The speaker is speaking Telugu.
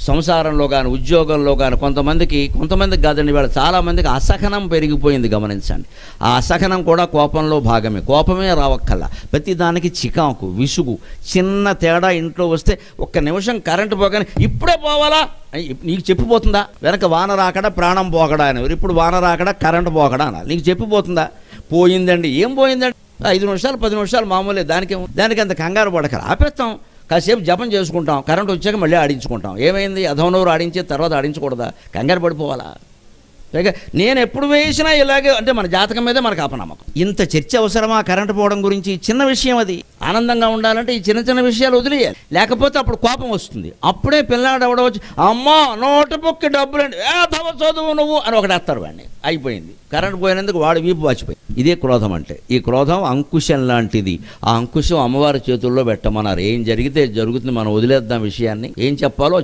సంసారంలో కానీ ఉద్యోగంలో కానీ కొంతమందికి కాదండి, ఇవాళ చాలామందికి అసహనం పెరిగిపోయింది. గమనించండి, ఆ అసహనం కూడా కోపంలో భాగమే. కోపమే రావక్కల్లా, ప్రతి దానికి చికాకు, విసుగు, చిన్న తేడా ఇంట్లో వస్తే ఒక్క నిమిషం కరెంటు పోగానే ఇప్పుడే పోవాలా నీకు చెప్పిపోతుందా? వెనక వాన రాకడా ప్రాణం పోకడా అనేవారు, ఇప్పుడు వాన రాకడా కరెంటు పోకడా అనాలి. నీకు చెప్పిపోతుందా? పోయిందండి. ఏం పోయిందండి? 5 నిమిషాలు 10 నిమిషాలు మామూలే. దానికి అంత కంగారు పడకరా, ఆపేస్తాం, కాసేపు జపం చేసుకుంటాం, కరెంటు వచ్చాక మళ్ళీ ఆడించుకుంటాం. ఏమైంది? అధవనూరు ఆడించే తర్వాత ఆడించకూడదా? కంగారు పడిపోవాలా? పైగా నేను ఎప్పుడు వేసినా ఇలాగే అంటే మన జాతకం మీదే మనకు అపనమ్మకం. ఇంత చర్చ అవసరమా కరెంటు పోవడం గురించి? చిన్న విషయం అది. ఆనందంగా ఉండాలంటే ఈ చిన్న చిన్న విషయాలు వదిలేయాలి, లేకపోతే అప్పుడు కోపం వస్తుంది. అప్పుడే పిల్లాడు ఎవడవచ్చు, అమ్మా నోటుబుక్కి డబ్బులండి, చదువు నువ్వు అని ఒకటేస్తారు వాడిని, అయిపోయింది. కరెంటు పోయినందుకు వాడు వీపు వాచిపోయింది. ఇదే క్రోధం అంటే. ఈ క్రోధం అంకుశం లాంటిది. ఆ అంకుశం అమ్మవారి చేతుల్లో పెట్టమన్నారు. ఏం జరిగితే జరుగుతుంది, మనం వదిలేద్దాం విషయాన్ని. ఏం చెప్పాలో